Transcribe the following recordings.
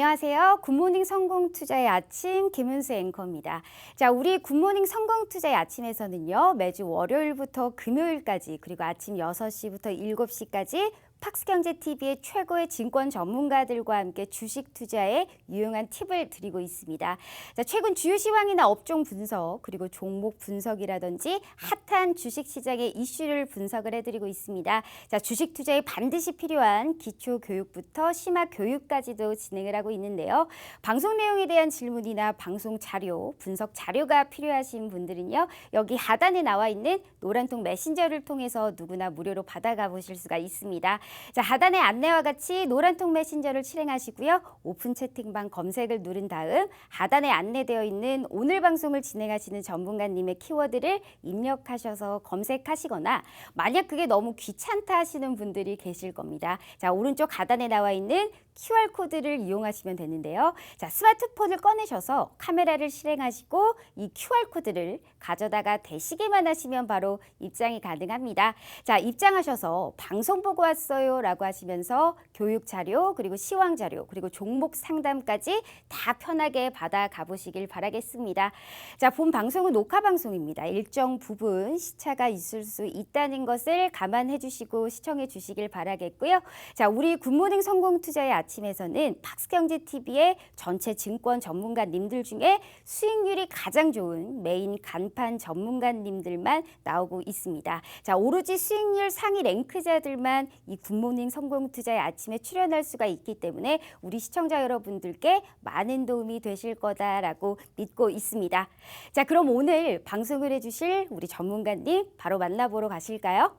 안녕하세요. 굿모닝 성공투자의 아침 김은수 앵커입니다. 자, 우리 굿모닝 성공투자의 아침에서는요. 매주 월요일부터 금요일까지 그리고 아침 6시부터 7시까지 팍스경제TV의 최고의 증권 전문가들과 함께 주식 투자에 유용한 팁을 드리고 있습니다. 자, 최근 주요 시황이나 업종 분석 그리고 종목 분석이라든지 핫한 주식 시장의 이슈를 분석을 해드리고 있습니다. 자, 주식 투자에 반드시 필요한 기초 교육부터 심화 교육까지도 진행을 하고 있는데요. 방송 내용에 대한 질문이나 방송 자료, 분석 자료가 필요하신 분들은요. 여기 하단에 나와 있는 노란통 메신저를 통해서 누구나 무료로 받아가 보실 수가 있습니다. 자, 하단의 안내와 같이 노란통 메신저를 실행하시고요. 오픈 채팅방 검색을 누른 다음 하단에 안내되어 있는 오늘 방송을 진행하시는 전문가님의 키워드를 입력하셔서 검색하시거나 만약 그게 너무 귀찮다 하시는 분들이 계실 겁니다. 자, 오른쪽 하단에 나와 있는 QR코드를 이용하시면 되는데요. 자, 스마트폰을 꺼내셔서 카메라를 실행하시고 이 QR코드를 가져다가 대시기만 하시면 바로 입장이 가능합니다. 자, 입장하셔서 방송 보고 왔어요 라고 하시면서 교육 자료 그리고 시황 자료 그리고 종목 상담까지 다 편하게 받아 가보시길 바라겠습니다. 자, 본 방송은 녹화 방송입니다. 일정 부분 시차가 있을 수 있다는 것을 감안해 주시고 시청해 주시길 바라겠고요. 자, 우리 굿모닝 성공투자의 아침에서는 팍스경제TV의 전체 증권 전문가님들 중에 수익률이 가장 좋은 메인 간판 전문가님들만 나오고 있습니다. 자, 오로지 수익률 상위 랭크자들만 이 굿모닝 성공투자의 아침에 출연할 수가 있기 때문에 우리 시청자 여러분들께 많은 도움이 되실 거다라고 믿고 있습니다. 자, 그럼 오늘 방송을 해주실 우리 전문가님 바로 만나보러 가실까요?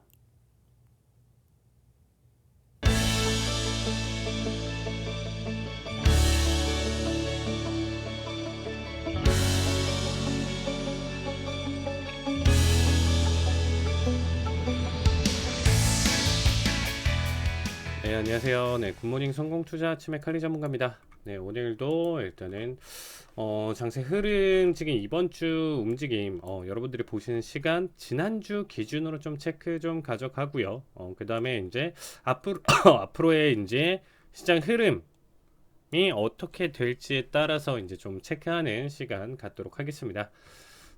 네, 안녕하세요. 네, 굿모닝 성공투자 아침의 칼리 전문가입니다. 네, 오늘도 일단은 장세 흐름 지금 이번 주 움직임 여러분들이 보시는 시간 지난주 기준으로 좀 체크 좀 가져가고요. 그 다음에 이제 앞으로 앞으로의 이제 시장 흐름이 어떻게 될지에 따라서 이제 좀 체크하는 시간 갖도록 하겠습니다.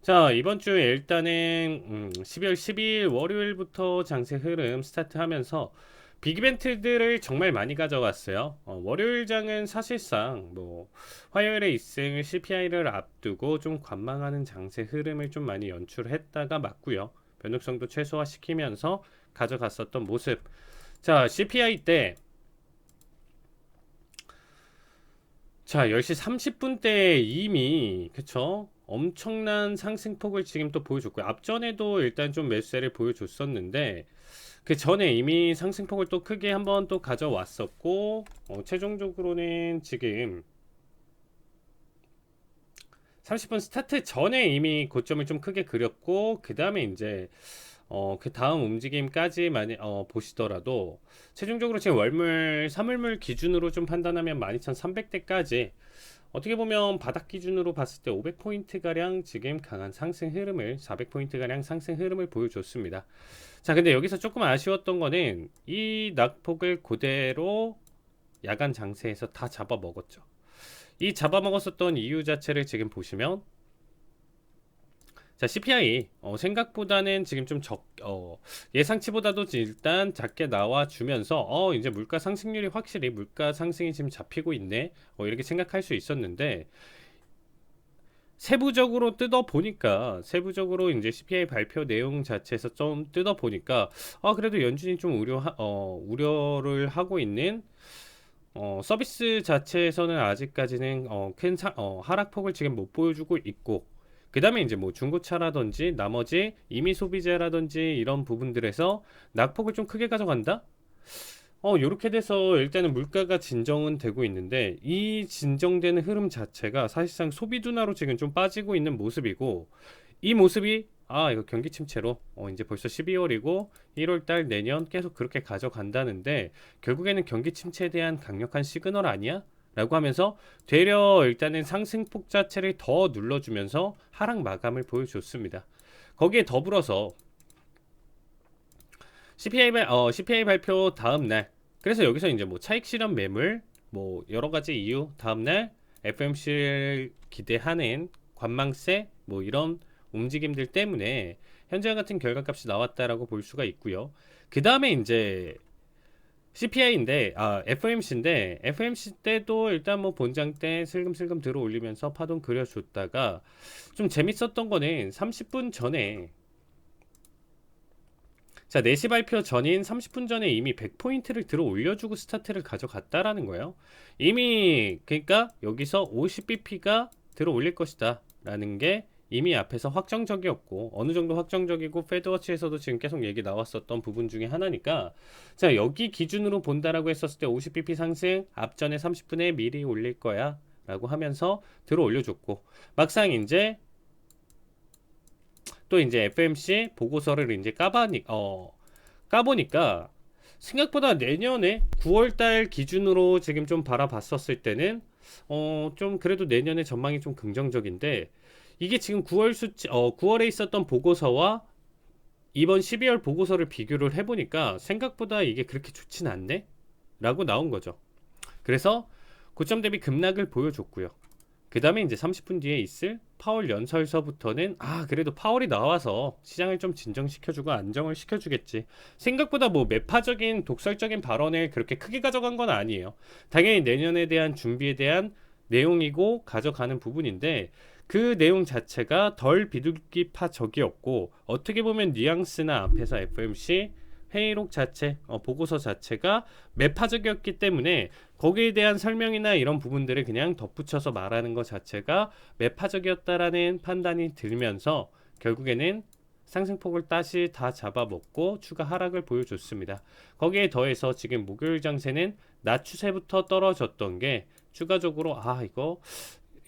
자, 이번 주에 일단은 12월 12일 월요일부터 장세 흐름 스타트하면서 빅 이벤트들을 정말 많이 가져왔어요. 월요일 장은 사실상 뭐 화요일에 있을 CPI를 앞두고 좀 관망하는 장세 흐름을 좀 많이 연출했다가 맞고요. 변동성도 최소화시키면서 가져갔었던 모습. 자, CPI 때 자, 10시 30분 때 이미 그쵸? 엄청난 상승폭을 지금 또 보여줬고요. 앞전에도 일단 좀 매수세를 보여줬었는데 그 전에 이미 상승폭을 또 크게 한번 또 가져왔었고 최종적으로는 지금 30분 스타트 전에 이미 고점을 좀 크게 그렸고 그 다음에 이제 그 다음 움직임까지 많이 보시더라도 최종적으로 지금 월물 3월물 기준으로 좀 판단하면 12,300대까지 어떻게 보면 바닥 기준으로 봤을 때 500포인트 가량 지금 강한 상승 흐름을 400포인트 가량 상승 흐름을 보여줬습니다. 자, 근데 여기서 조금 아쉬웠던 거는 이 낙폭을 그대로 야간 장세에서 다 잡아먹었죠. 이 잡아먹었었던 이유 자체를 지금 보시면 자, CPI 생각보다는 지금 좀 예상치보다도 일단 작게 나와주면서 이제 물가 상승률이 확실히 물가 상승이 지금 잡히고 있네 이렇게 생각할 수 있었는데 세부적으로 뜯어보니까 세부적으로 이제 CPI 발표 내용 자체에서 좀 뜯어보니까 그래도 연준이 좀 우려를 하고 있는 서비스 자체에서는 아직까지는 큰 하락폭을 지금 못 보여주고 있고 그 다음에 이제 뭐 중고차라든지 나머지 임의 소비재라든지 이런 부분들에서 낙폭을 좀 크게 가져간다? 요렇게 돼서 일단은 물가가 진정은 되고 있는데 이 진정되는 흐름 자체가 사실상 소비 둔화로 지금 좀 빠지고 있는 모습이고 이 모습이 이거 경기 침체로 이제 벌써 12월이고 1월달 내년 계속 그렇게 가져간다는데 결국에는 경기 침체에 대한 강력한 시그널 아니야? 라고 하면서 되려 일단은 상승폭 자체를 더 눌러주면서 하락 마감을 보여줬습니다. 거기에 더불어서 CPI 발표 다음 날 그래서 여기서 이제 뭐 차익 실현 매물 뭐 여러 가지 이유 다음날 FOMC를 기대하는 관망세 뭐 이런 움직임들 때문에 현재와 같은 결과값이 나왔다라고 볼 수가 있고요. 그 다음에 이제 CPI인데 FOMC인데 FOMC 때도 일단 뭐 본장 때 슬금슬금 들어 올리면서 파동 그려줬다가 좀 재밌었던 거는 30분 전에 자 4시 발표 전인 30분 전에 이미 100포인트를 들어 올려주고 스타트를 가져갔다라는 거예요. 이미 그러니까 여기서 50bp가 들어 올릴 것이다 라는 게 이미 앞에서 확정적이었고 어느 정도 확정적이고 페드워치에서도 지금 계속 얘기 나왔었던 부분 중에 하나니까 자 여기 기준으로 본다라고 했었을 때 50bp 상승 앞전에 30분에 미리 올릴 거야 라고 하면서 들어 올려줬고 막상 이제 또 이제 FMC 보고서를 이제 까보니까 생각보다 내년에 9월달 기준으로 지금 좀 바라봤었을 때는 좀 그래도 내년의 전망이 좀 긍정적인데 이게 지금 9월에 있었던 보고서와 이번 12월 보고서를 비교를 해보니까 생각보다 이게 그렇게 좋진 않네? 라고 나온 거죠. 그래서 고점 대비 급락을 보여줬고요. 그 다음에 이제 30분 뒤에 있을 파월 연설서부터는 그래도 파월이 나와서 시장을 좀 진정시켜주고 안정을 시켜주겠지. 생각보다 뭐 매파적인 독설적인 발언을 그렇게 크게 가져간 건 아니에요. 당연히 내년에 대한 준비에 대한 내용이고 가져가는 부분인데 그 내용 자체가 덜 비둘기파적이었고 어떻게 보면 뉘앙스나 앞에서 FOMC 회의록 자체, 보고서 자체가 매파적이었기 때문에 거기에 대한 설명이나 이런 부분들을 그냥 덧붙여서 말하는 것 자체가 매파적이었다라는 판단이 들면서 결국에는 상승폭을 다시 다 잡아먹고 추가 하락을 보여줬습니다. 거기에 더해서 지금 목요일 장세는 낮 추세부터 떨어졌던 게 추가적으로 이거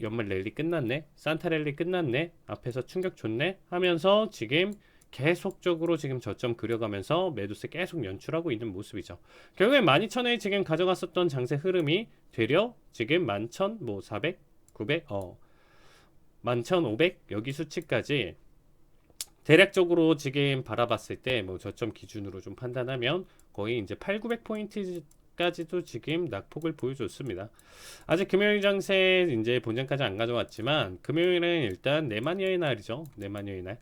연말 랠리 끝났네, 산타 랠리 끝났네, 앞에서 충격 줬네 하면서 지금 계속적으로 지금 저점 그려가면서 매도세 계속 연출하고 있는 모습이죠. 결국에 12,000원에 지금 가져갔었던 장세 흐름이 되려 지금 11,400, 900, 11,500 여기 수치까지 대략적으로 지금 바라봤을 때 뭐 저점 기준으로 좀 판단하면 거의 이제 8,900포인트 까지도 지금 낙폭을 보여줬습니다. 아직 금요일 장세 이제 본장까지 안 가져왔지만 금요일은 일단 내마니어의 날이죠. 내마니어의 날.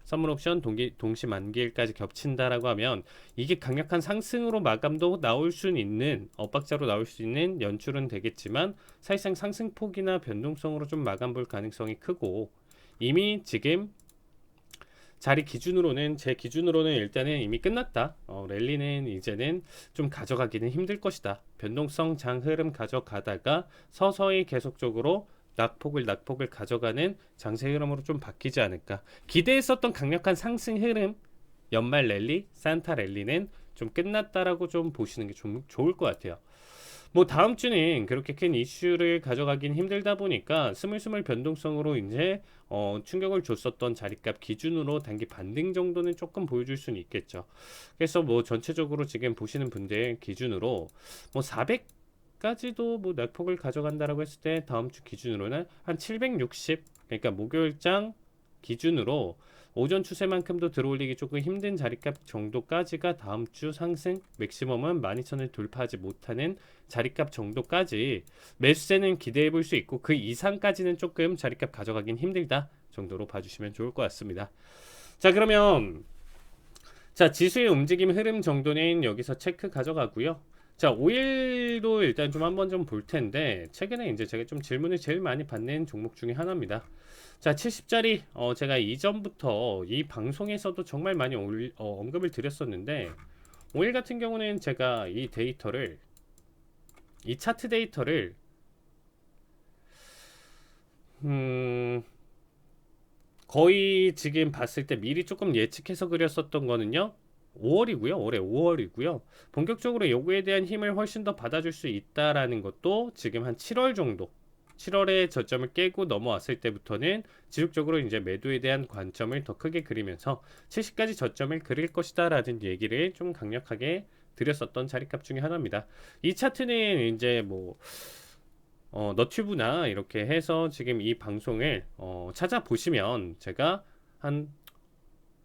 선물 옵션 동시 만기일까지 겹친다라고 하면 이게 강력한 상승으로 마감도 나올 수 있는 엇박자로 나올 수 있는 연출은 되겠지만 사실상 상승폭이나 변동성으로 좀 마감 볼 가능성이 크고 이미 지금 자리 기준으로는 제 기준으로는 일단은 이미 끝났다. 랠리는 이제는 좀 가져가기는 힘들 것이다. 변동성 장 흐름 가져가다가 서서히 계속적으로 낙폭을 가져가는 장세 흐름으로 좀 바뀌지 않을까. 기대했었던 강력한 상승 흐름, 연말 랠리, 산타 랠리는 좀 끝났다라고 좀 보시는 게 좀 좋을 것 같아요. 뭐 다음 주는 그렇게 큰 이슈를 가져가긴 힘들다 보니까 스물스물 변동성으로 이제 충격을 줬었던 자리값 기준으로 단기 반등 정도는 조금 보여줄 수는 있겠죠. 그래서 뭐 전체적으로 지금 보시는 분들 기준으로 뭐 400까지도 뭐 낙폭을 가져간다라고 했을 때 다음 주 기준으로는 한 760, 그러니까 목요일장 기준으로 오전 추세만큼도 들어올리기 조금 힘든 자리값 정도까지가 다음 주 상승 맥시멈은 12,000을 돌파하지 못하는 자리값 정도까지 매수세는 기대해 볼 수 있고 그 이상까지는 조금 자리값 가져가긴 힘들다 정도로 봐주시면 좋을 것 같습니다. 자 그러면 자 지수의 움직임 흐름 정도는 여기서 체크 가져가고요. 자 5일도 일단 좀 한번 좀 볼 텐데 최근에 이제 제가 좀 질문을 제일 많이 받는 종목 중에 하나입니다. 자 70짜리 제가 이전부터 이 방송에서도 정말 많이 언급을 드렸었는데 5일 같은 경우는 제가 이 차트 데이터를 거의 지금 봤을 때 미리 조금 예측해서 그렸었던 거는요 5월이고요. 올해 5월이고요. 본격적으로 요구에 대한 힘을 훨씬 더 받아줄 수 있다라는 것도 지금 한 7월 정도 7월에 저점을 깨고 넘어왔을 때부터는 지속적으로 이제 매도에 대한 관점을 더 크게 그리면서 70까지 저점을 그릴 것이다 라는 얘기를 좀 강력하게 드렸었던 자리값 중에 하나입니다. 이 차트는 이제 뭐 너튜브나 이렇게 해서 지금 이 방송을 찾아보시면 제가 한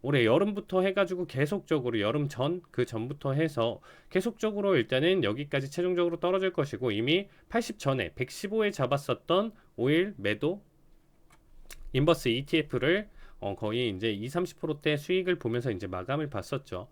올해 여름부터 해가지고 계속적으로 여름 전, 그 전부터 해서 계속적으로 일단은 여기까지 최종적으로 떨어질 것이고 이미 80 전에 115에 잡았었던 오일 매도 인버스 ETF를 거의 이제 2, 30%대 수익을 보면서 이제 마감을 봤었죠.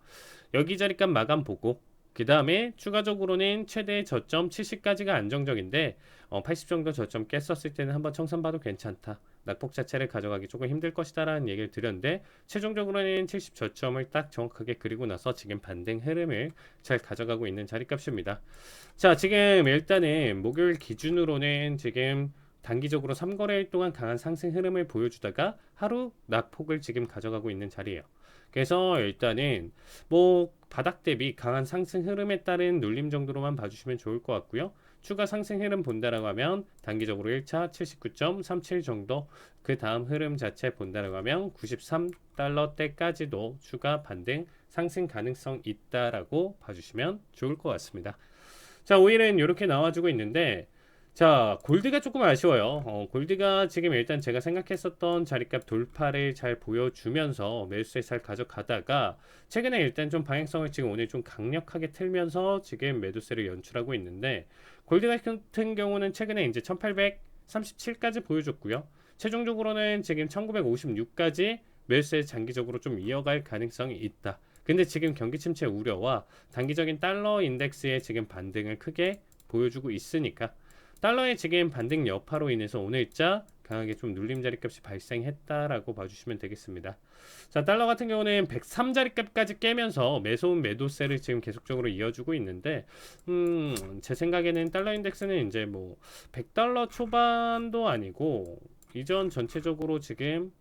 여기 자리값 마감 보고 그 다음에 추가적으로는 최대 저점 70까지가 안정적인데 80 정도 저점 깼었을 때는 한번 청산 봐도 괜찮다. 낙폭 자체를 가져가기 조금 힘들 것이다 라는 얘기를 드렸는데 최종적으로는 70 저점을 딱 정확하게 그리고 나서 지금 반등 흐름을 잘 가져가고 있는 자리값입니다. 자, 지금 일단은 목요일 기준으로는 지금 단기적으로 3거래일 동안 강한 상승 흐름을 보여주다가 하루 낙폭을 지금 가져가고 있는 자리예요. 그래서 일단은 뭐 바닥 대비 강한 상승 흐름에 따른 눌림 정도로만 봐주시면 좋을 것 같고요. 추가 상승 흐름 본다라고 하면 단기적으로 1차 79.37 정도, 그 다음 흐름 자체 본다라고 하면 93달러대까지도 추가 반등 상승 가능성 있다라고 봐주시면 좋을 것 같습니다. 자, 오일은 이렇게 나와주고 있는데, 자, 골드가 조금 아쉬워요. 골드가 지금 일단 제가 생각했었던 자리값 돌파를 잘 보여주면서 매수세 잘 가져가다가 최근에 일단 좀 방향성을 지금 오늘 좀 강력하게 틀면서 지금 매도세를 연출하고 있는데, 골드 같은 경우는 최근에 이제 1837까지 보여줬고요. 최종적으로는 지금 1956까지 매수세 장기적으로 좀 이어갈 가능성이 있다. 근데 지금 경기 침체 우려와 단기적인 달러 인덱스의 지금 반등을 크게 보여주고 있으니까 달러의 지금 반등 여파로 인해서 오늘자 강하게 좀 눌림 자리값이 발생했다라고 봐주시면 되겠습니다. 자, 달러 같은 경우는 103 자리값까지 깨면서 매수운 매도세를 지금 계속적으로 이어주고 있는데, 제 생각에는 달러 인덱스는 이제 뭐 100달러 초반도 아니고 이전 전체적으로 지금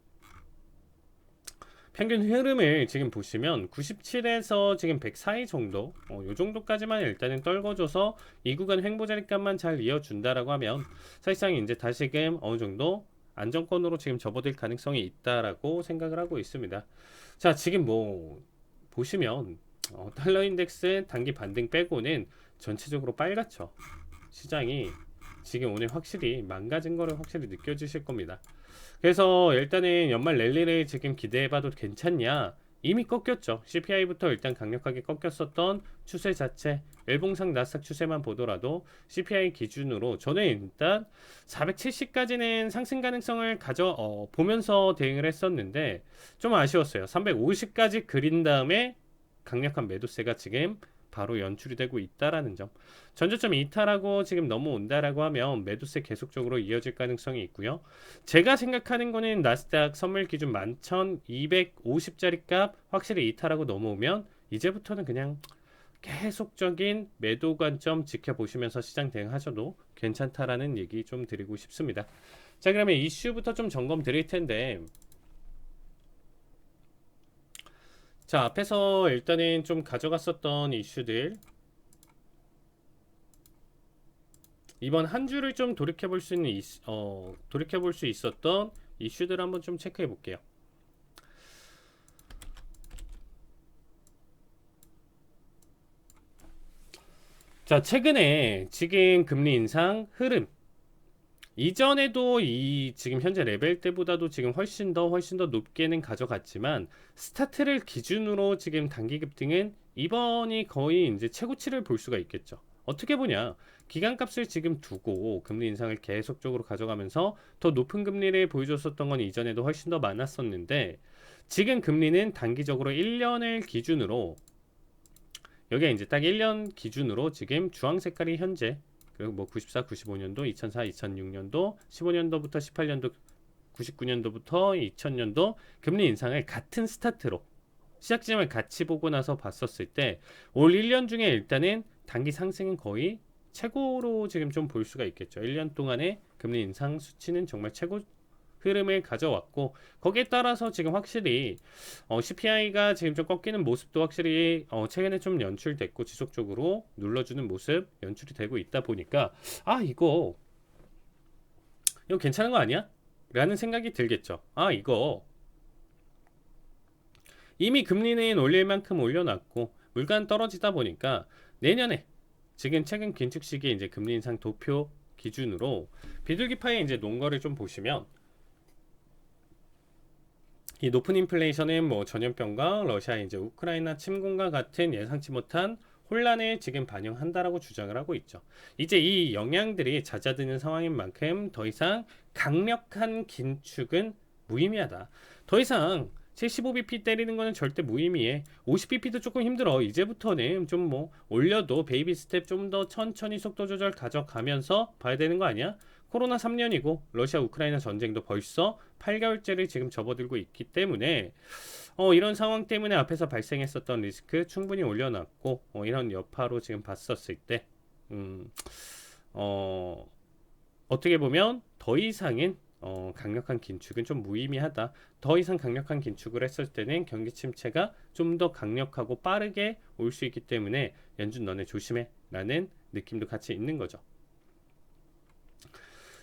평균 흐름을 지금 보시면 97에서 지금 100 사이 정도, 요 정도까지만 일단은 떨궈줘서 이 구간 횡보 자리값만 잘 이어준다라고 하면 사실상 이제 다시금 어느 정도 안정권으로 지금 접어들 가능성이 있다라고 생각을 하고 있습니다. 자, 지금 뭐 보시면 달러 인덱스 단기 반등 빼고는 전체적으로 빨갛죠. 시장이 지금 오늘 확실히 망가진 거를 확실히 느껴지실 겁니다. 그래서 일단은 연말 랠리를 지금 기대해봐도 괜찮냐? 이미 꺾였죠. CPI부터 일단 강력하게 꺾였었던 추세 자체, 일봉상 나스닥 추세만 보더라도 CPI 기준으로 저는 일단 470까지는 상승 가능성을 보면서 대응을 했었는데 좀 아쉬웠어요. 350까지 그린 다음에 강력한 매도세가 지금 바로 연출이 되고 있다라는 점. 전저점 이탈하고 지금 넘어온다라고 하면 매도세 계속적으로 이어질 가능성이 있고요. 제가 생각하는 거는 나스닥 선물 기준 11,250짜리 값 확실히 이탈하고 넘어오면 이제부터는 그냥 계속적인 매도 관점 지켜보시면서 시장 대응하셔도 괜찮다라는 얘기 좀 드리고 싶습니다. 자, 그러면 이슈부터 좀 점검 드릴 텐데, 자, 앞에서 일단은 좀 가져갔었던 이슈들, 이번 한 주를 좀 돌이켜볼 수 있는 돌이켜볼 수 있었던 이슈들 한번 좀 체크해 볼게요. 자, 최근에 지금 금리 인상 흐름, 이전에도 이 지금 현재 레벨 때보다도 지금 훨씬 더 높게는 가져갔지만 스타트를 기준으로 지금 단기 급등은 이번이 거의 이제 최고치를 볼 수가 있겠죠. 어떻게 보냐? 기간값을 지금 두고 금리 인상을 계속적으로 가져가면서 더 높은 금리를 보여줬었던 건 이전에도 훨씬 더 많았었는데, 지금 금리는 단기적으로 1년을 기준으로, 여기에 이제 딱 1년 기준으로 지금 주황 색깔이 현재, 그리고 뭐 94, 95년도, 2004, 2006년도, 15년도부터 18년도, 99년도부터 2000년도 금리 인상을 같은 스타트로 시작 지점을 같이 보고 나서 봤었을 때 올 1년 중에 일단은 단기 상승은 거의 최고로 지금 좀 볼 수가 있겠죠. 1년 동안의 금리 인상 수치는 정말 최고 흐름을 가져왔고, 거기에 따라서 지금 확실히 CPI가 지금 좀 꺾이는 모습도 확실히 최근에 좀 연출됐고 지속적으로 눌러주는 모습 연출이 되고 있다 보니까 이거 괜찮은 거 아니야? 라는 생각이 들겠죠. 이거 이미 금리는 올릴 만큼 올려놨고 물가 떨어지다 보니까 내년에 지금 최근 긴축 시기에 이제 금리 인상 도표 기준으로 비둘기파의 이제 논거를 좀 보시면 이 높은 인플레이션은 뭐 전염병과 러시아 이제 우크라이나 침공과 같은 예상치 못한 혼란을 지금 반영한다라고 주장을 하고 있죠. 이제 이 영향들이 잦아드는 상황인 만큼 더 이상 강력한 긴축은 무의미하다. 더 이상 75bp 때리는 거는 절대 무의미해. 50bp도 조금 힘들어. 이제부터는 좀 뭐 올려도 베이비 스텝 좀 더 천천히 속도 조절 가져가면서 봐야 되는 거 아니야? 코로나 3년이고 러시아 우크라이나 전쟁도 벌써 8개월째를 지금 접어들고 있기 때문에 이런 상황 때문에 앞에서 발생했었던 리스크 충분히 올려놨고 이런 여파로 지금 봤었을 때 음, 어, 어떻게 보면 더 이상은 강력한 긴축은 좀 무의미하다. 더 이상 강력한 긴축을 했을 때는 경기 침체가 좀 더 강력하고 빠르게 올 수 있기 때문에 연준 너네 조심해 라는 느낌도 같이 있는 거죠.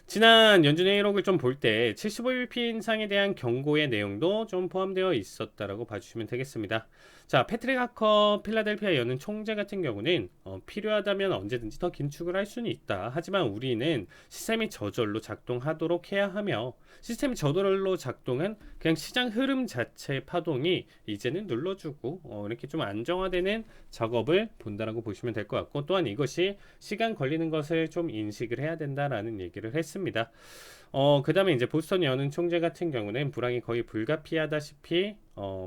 지난 연준 회의록을 좀 볼 때 75bp 인상에 대한 경고의 내용도 좀 포함되어 있었다라고 봐주시면 되겠습니다. 자, 패트릭 하커 필라델피아 연은 총재 같은 경우는 필요하다면 언제든지 더 긴축을 할 수는 있다. 하지만 우리는 시스템이 저절로 작동하도록 해야 하며 시스템이 저절로 작동한 그냥 시장 흐름 자체의 파동이 이제는 눌러주고 이렇게 좀 안정화되는 작업을 본다라고 보시면 될 것 같고 또한 이것이 시간 걸리는 것을 좀 인식을 해야 된다라는 얘기를 했습니다. 그 다음에 이제 보스턴 여는 총재 같은 경우는 불황이 거의 불가피하다시피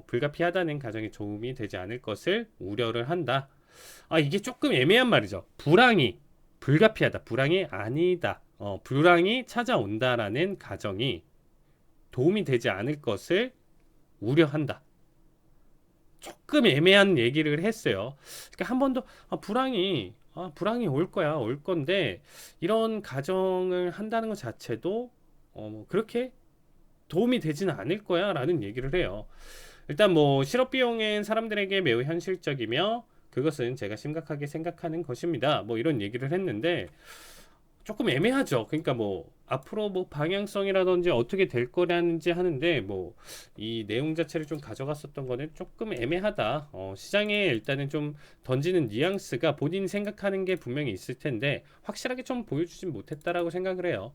불가피하다는 가정이 도움이 되지 않을 것을 우려를 한다. 이게 조금 애매한 말이죠. 불황이 불가피하다. 불황이 아니다. 불황이 찾아온다라는 가정이 도움이 되지 않을 것을 우려한다. 조금 애매한 얘기를 했어요. 그러니까 한 번 더 불황이 올 거야, 올 건데 이런 가정을 한다는 것 자체도 뭐 그렇게 도움이 되지는 않을 거야라는 얘기를 해요. 일단 뭐 실업 비용은 사람들에게 매우 현실적이며 그것은 제가 심각하게 생각하는 것입니다. 뭐 이런 얘기를 했는데 조금 애매하죠. 그러니까 뭐 앞으로 뭐 방향성이라든지 어떻게 될 거라는지 하는데 뭐 이 내용 자체를 좀 가져갔었던 거는 조금 애매하다. 시장에 일단은 좀 던지는 뉘앙스가 본인이 생각하는 게 분명히 있을 텐데 확실하게 좀 보여주진 못했다라고 생각을 해요.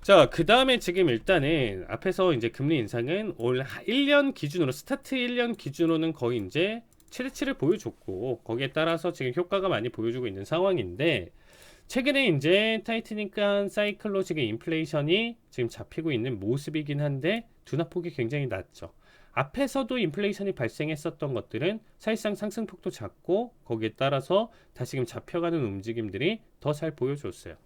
자, 그 다음에 지금 일단은 앞에서 이제 금리 인상은 올 1년 기준으로 스타트 1년 기준으로는 거의 이제 최대치를 보여줬고 거기에 따라서 지금 효과가 많이 보여주고 있는 상황인데 최근에 이제 타이트니까 사이클로 지금 인플레이션이 지금 잡히고 있는 모습이긴 한데 둔화폭이 굉장히 낮죠. 앞에서도 인플레이션이 발생했었던 것들은 사실상 상승폭도 작고 거기에 따라서 다시금 잡혀가는 움직임들이 더 잘 보여줬어요.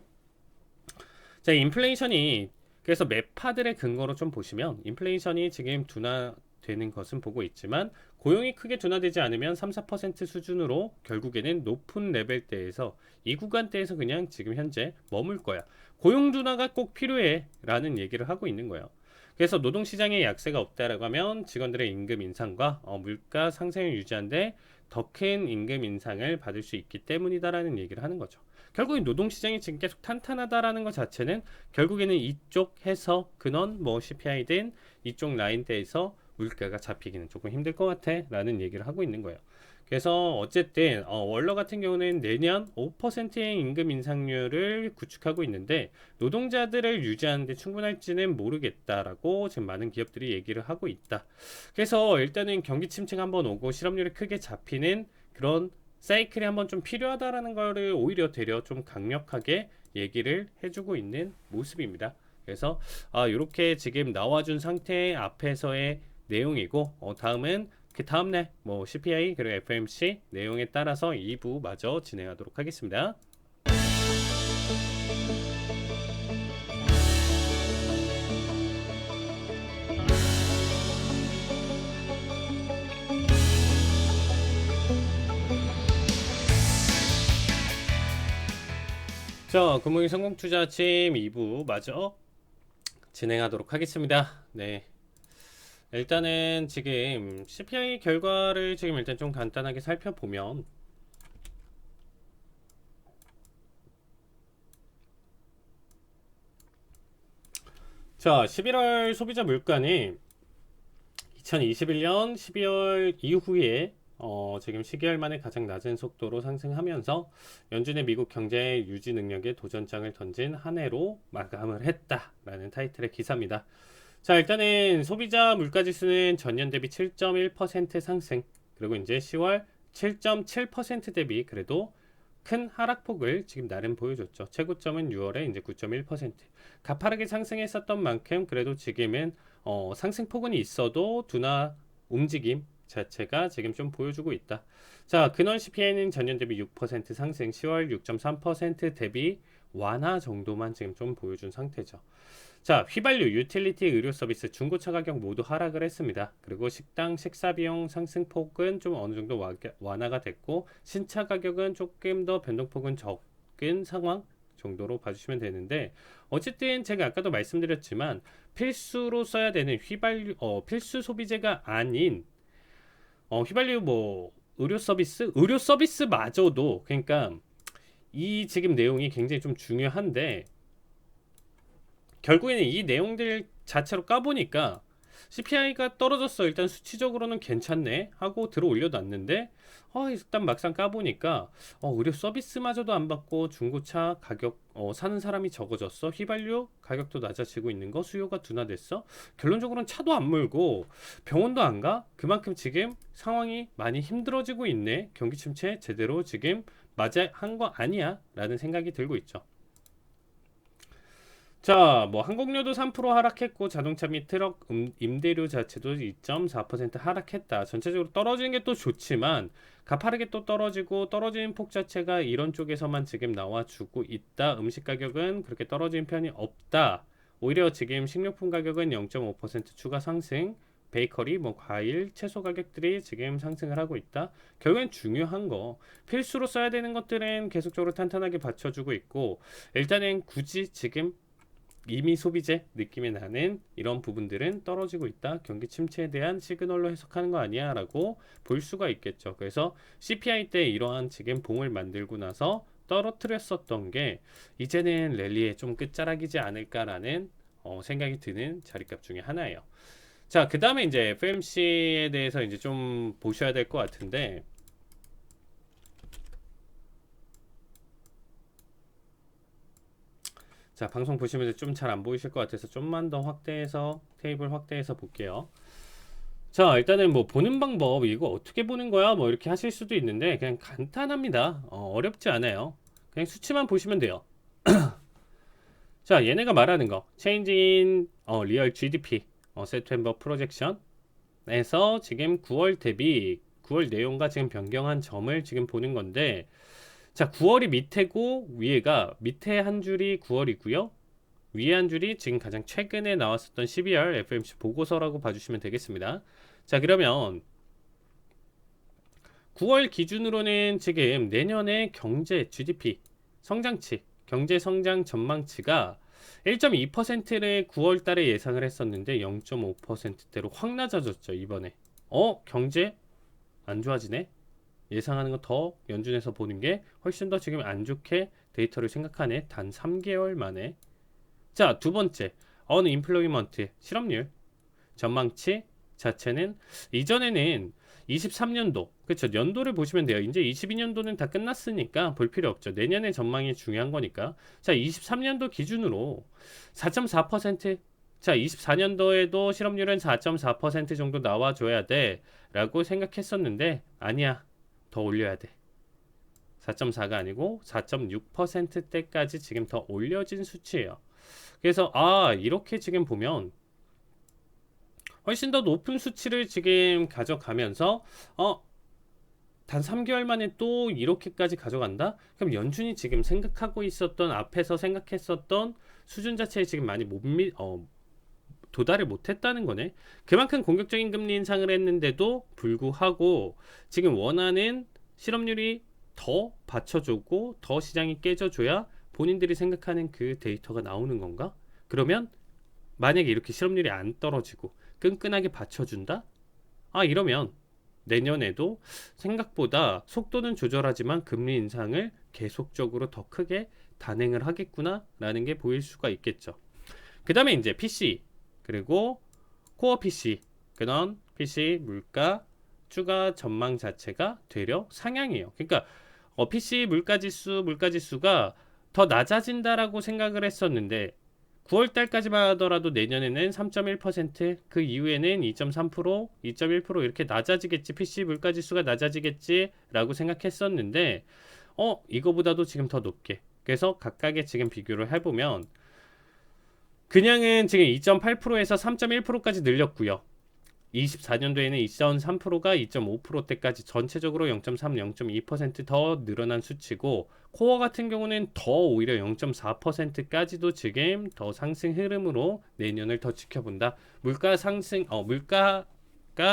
자, 인플레이션이 그래서 매파들의 근거로 좀 보시면 인플레이션이 지금 둔화되는 것은 보고 있지만 고용이 크게 둔화되지 않으면 3, 4% 수준으로 결국에는 높은 레벨대에서 이 구간대에서 그냥 지금 현재 머물 거야. 고용 둔화가 꼭 필요해 라는 얘기를 하고 있는 거예요. 그래서 노동시장에 약세가 없다라고 하면 직원들의 임금 인상과 물가 상승을 유지하는데 더 큰 임금 인상을 받을 수 있기 때문이다라는 얘기를 하는 거죠. 결국엔 노동시장이 지금 계속 탄탄하다라는 것 자체는 결국에는 이쪽 해서 근원 뭐 CPI든 이쪽 라인대에서 물가가 잡히기는 조금 힘들 것 같아 라는 얘기를 하고 있는 거예요. 그래서 어쨌든 월러 같은 경우는 내년 5%의 임금 인상률을 구축하고 있는데 노동자들을 유지하는 데 충분할지는 모르겠다라고 지금 많은 기업들이 얘기를 하고 있다. 그래서 일단은 경기 침체가 한번 오고 실업률이 크게 잡히는 그런 사이클이 한번 좀 필요하다라는 거를 오히려 되려 좀 강력하게 얘기를 해주고 있는 모습입니다. 그래서 이렇게 지금 나와준 상태 앞에서의 내용이고 다음은 그 다음날 뭐 CPI 그리고 FMC 내용에 따라서 2부 마저 진행하도록 하겠습니다. 자, 금융 성공 투자 아침 2부 마저 진행하도록 하겠습니다. 네. 일단은 지금 CPI 결과를 지금 일단 좀 간단하게 살펴보면 자, 11월 소비자 물가는 2021년 12월 이후에 지금 10개월 만에 가장 낮은 속도로 상승하면서 연준의 미국 경제 유지 능력에 도전장을 던진 한 해로 마감을 했다라는 타이틀의 기사입니다. 자, 일단은 소비자 물가지수는 전년 대비 7.1% 상승, 그리고 이제 10월 7.7% 대비 그래도 큰 하락폭을 지금 나름 보여줬죠. 최고점은 6월에 이제 9.1%. 가파르게 상승했었던 만큼 그래도 지금은 상승폭은 있어도 둔화 움직임 자체가 지금 좀 보여주고 있다. 자, 근원 CPI는 전년 대비 6% 상승, 10월 6.3% 대비 완화 정도만 지금 좀 보여준 상태죠. 자, 휘발유, 유틸리티, 의료 서비스, 중고차 가격 모두 하락을 했습니다. 그리고 식당, 식사 비용 상승폭은 좀 어느 정도 완화가 됐고, 신차 가격은 조금 더 변동폭은 적은 상황 정도로 봐주시면 되는데, 어쨌든 제가 아까도 말씀드렸지만 필수로 써야 되는 휘발유, 필수 소비재가 아닌 휘발유 뭐 의료 서비스마저도 그러니까 이 지금 내용이 굉장히 좀 중요한데. 결국에는 이 내용들 자체로 까보니까 CPI가 떨어졌어. 일단 수치적으로는 괜찮네 하고 들어 올려놨는데 일단 막상 까보니까 의료 서비스마저도 안 받고 중고차 가격 사는 사람이 적어졌어. 휘발유 가격도 낮아지고 있는 거, 수요가 둔화됐어. 결론적으로는 차도 안 몰고 병원도 안 가. 그만큼 지금 상황이 많이 힘들어지고 있네. 경기 침체 제대로 지금 맞아 한 거 아니야 라는 생각이 들고 있죠. 자, 뭐 항공료도 3% 하락했고 자동차 및 트럭 임대료 자체도 2.4% 하락했다. 전체적으로 떨어지는 게 또 좋지만 가파르게 또 떨어지고 떨어지는 폭 자체가 이런 쪽에서만 지금 나와주고 있다. 음식 가격은 그렇게 떨어지는 편이 없다. 오히려 지금 식료품 가격은 0.5% 추가 상승, 베이커리, 뭐 과일, 채소 가격들이 지금 상승을 하고 있다. 결국엔 중요한 거 필수로 써야 되는 것들은 계속적으로 탄탄하게 받쳐주고 있고 일단은 굳이 지금 이미 소비재 느낌이 나는 이런 부분들은 떨어지고 있다. 경기 침체에 대한 시그널로 해석하는 거 아니야 라고 볼 수가 있겠죠. 그래서 CPI 때 이러한 지금 봉을 만들고 나서 떨어뜨렸었던 게 이제는 랠리의 좀 끝자락이지 않을까라는 생각이 드는 자리값 중에 하나예요. 자, 그 다음에 이제 FMC에 대해서 이제 좀 보셔야 될 것 같은데 자, 방송 보시면서 좀 잘 안 보이실 것 같아서 좀만 더 확대해서 테이블 확대해서 볼게요. 자, 일단은 뭐 보는 방법 이거 어떻게 보는 거야? 뭐 이렇게 하실 수도 있는데 그냥 간단합니다. 어렵지 않아요. 그냥 수치만 보시면 돼요. 자, 얘네가 말하는 거 Change in Real GDP September Projection에서 지금 9월 대비 9월 내용과 지금 변경한 점을 지금 보는 건데 자, 9월이 밑에고 위에가 밑에 한 줄이 9월이고요. 위에 한 줄이 지금 가장 최근에 나왔었던 12월 FMC 보고서라고 봐주시면 되겠습니다. 자, 그러면 9월 기준으로는 지금 내년의 경제 GDP 성장치, 경제 성장 전망치가 1.2%를 9월 달에 예상을 했었는데 0.5%대로 확 낮아졌죠, 이번에. 경제 안 좋아지네? 예상하는 거 더 연준에서 보는 게 훨씬 더 지금 안 좋게 데이터를 생각하네. 단 3개월 만에. 자, 두 번째. 언임플로이먼트 실업률 전망치 자체는 이전에는 23년도 그렇죠. 연도를 보시면 돼요. 이제 22년도는 다 끝났으니까 볼 필요 없죠. 내년의 전망이 중요한 거니까. 자, 23년도 기준으로 4.4%. 자, 24년도에도 실업률은 4.4% 정도 나와줘야 돼 라고 생각했었는데 아니야. 더 올려야 돼. 4.4가 아니고 4.6%대까지 지금 더 올려진 수치예요. 그래서 이렇게 지금 보면 훨씬 더 높은 수치를 지금 가져가면서 단 3개월 만에 또 이렇게까지 가져간다? 그럼 연준이 지금 생각하고 있었던 앞에서 생각했었던 수준 자체에 지금 많이 도달을 못했다는 거네. 그만큼 공격적인 금리 인상을 했는데도 불구하고 지금 원하는 실업률이 더 받쳐주고 더 시장이 깨져줘야 본인들이 생각하는 그 데이터가 나오는 건가? 그러면 만약에 이렇게 실업률이 안 떨어지고 끈끈하게 받쳐준다? 이러면 내년에도 생각보다 속도는 조절하지만 금리 인상을 계속적으로 더 크게 단행을 하겠구나 라는 게 보일 수가 있겠죠. 그 다음에 이제 PC 그리고 코어 PC, 그런 PC 물가 추가 전망 자체가 되려 상향이에요. 그러니까 PC 물가지수가 더 낮아진다라고 생각을 했었는데 9월 달까지만 하더라도 내년에는 3.1%, 그 이후에는 2.3%, 2.1% 이렇게 낮아지겠지. PC 물가 지수가 낮아지겠지라고 생각했었는데 이거보다도 지금 더 높게. 그래서 각각의 지금 비교를 해보면 그냥은 지금 2.8%에서 3.1%까지 늘렸고요. 24년도에는 2.3%가 2.5%대까지 전체적으로 0.3, 0.2%더 늘어난 수치고 코어 같은 경우는 더 오히려 0.4%까지도 지금 더 상승 흐름으로 내년을 더 지켜본다. 물가가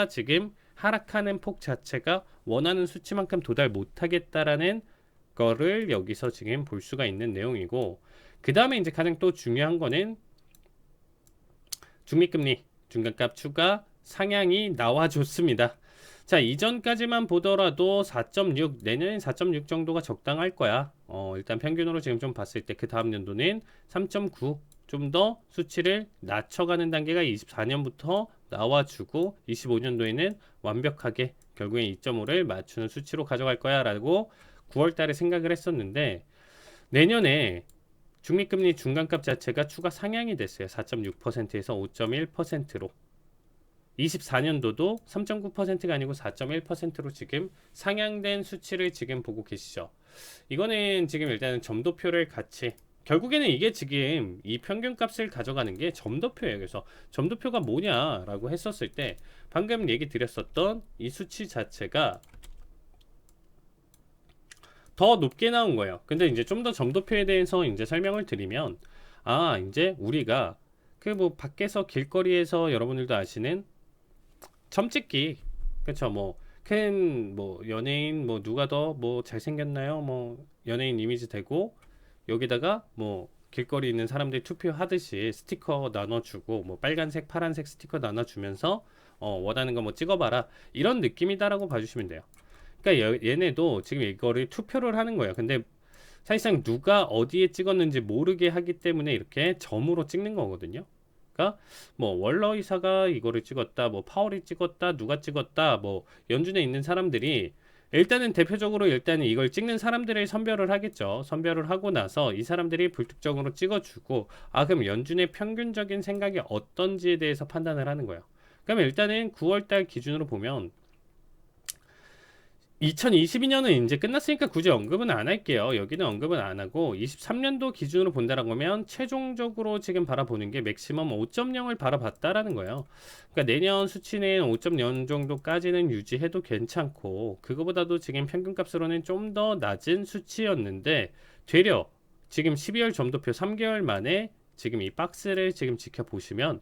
지금 하락하는 폭 자체가 원하는 수치만큼 도달 못하겠다라는 거를 여기서 지금 볼 수가 있는 내용이고, 그 다음에 이제 가장 또 중요한 거는 중립금리 중간값 추가 상향이 나와줬습니다. 자, 이전까지만 보더라도 4.6, 내년엔 4.6 정도가 적당할 거야. 일단 평균으로 지금 좀 봤을 때 그 다음 연도는 3.9, 좀 더 수치를 낮춰가는 단계가 24년부터 나와주고 25년도에는 완벽하게 결국엔 2.5를 맞추는 수치로 가져갈 거야 라고 9월 달에 생각을 했었는데, 내년에 중립금리 중간값 자체가 추가 상향이 됐어요. 4.6%에서 5.1%로. 24년도도 3.9%가 아니고 4.1%로 지금 상향된 수치를 지금 보고 계시죠. 이거는 지금 일단은 점도표를 같이, 결국에는 이게 지금 이 평균값을 가져가는 게 점도표예요. 그래서 점도표가 뭐냐라고 했었을 때 방금 얘기 드렸었던 이 수치 자체가 더 높게 나온 거예요. 근데 이제 좀 더 점도표에 대해서 이제 설명을 드리면, 이제 우리가 그 뭐 밖에서 길거리에서 여러분들도 아시는 점찍기, 그쵸? 뭐 큰 뭐 연예인 뭐 누가 더 뭐 잘생겼나요? 뭐 연예인 이미지 대고 여기다가 뭐 길거리 있는 사람들이 투표하듯이 스티커 나눠주고 뭐 빨간색, 파란색 스티커 나눠주면서 원하는 거 뭐 찍어봐라, 이런 느낌이다라고 봐주시면 돼요. 그러니까 얘네도 지금 이거를 투표를 하는 거예요. 근데 사실상 누가 어디에 찍었는지 모르게 하기 때문에 이렇게 점으로 찍는 거거든요. 그러니까 뭐 월러이사가 이거를 찍었다, 뭐 파월이 찍었다, 누가 찍었다, 뭐 연준에 있는 사람들이 일단은 대표적으로 일단은 이걸 찍는 사람들을 선별을 하겠죠. 선별을 하고 나서 이 사람들이 불특정으로 찍어주고, 그럼 연준의 평균적인 생각이 어떤지에 대해서 판단을 하는 거예요. 그러면 일단은 9월달 기준으로 보면 2022년은 이제 끝났으니까 굳이 언급은 안 할게요. 여기는 언급은 안 하고 23년도 기준으로 본다라고 하면 최종적으로 지금 바라보는 게 맥시멈 5.0을 바라봤다라는 거예요. 그러니까 내년 수치는 5.0 정도까지는 유지해도 괜찮고, 그거보다도 지금 평균값으로는 좀 더 낮은 수치였는데 되려 지금 12월 점도표 3개월 만에 지금 이 박스를 지금 지켜보시면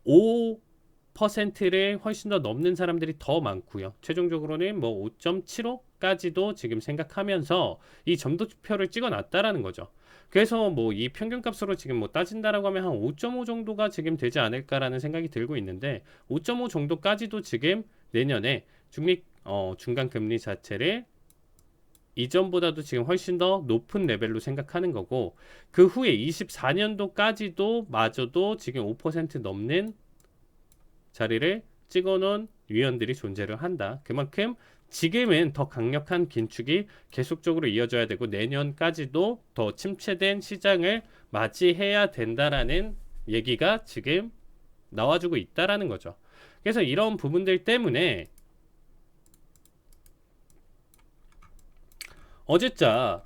5%를 훨씬 더 넘는 사람들이 더 많고요. 최종적으로는 뭐 5.75까지도 지금 생각하면서 이 점도표를 찍어놨다라는 거죠. 그래서 뭐 이 평균값으로 지금 뭐 따진다라고 하면 한 5.5 정도가 지금 되지 않을까라는 생각이 들고 있는데, 5.5 정도까지도 지금 내년에 중간 금리 자체를 이전보다도 지금 훨씬 더 높은 레벨로 생각하는 거고, 그 후에 24년도까지도 마저도 지금 5% 넘는 자리를 찍어놓은 위원들이 존재를 한다. 그만큼 지금은 더 강력한 긴축이 계속적으로 이어져야 되고 내년까지도 더 침체된 시장을 맞이해야 된다라는 얘기가 지금 나와주고 있다라는 거죠. 그래서 이런 부분들 때문에 어제자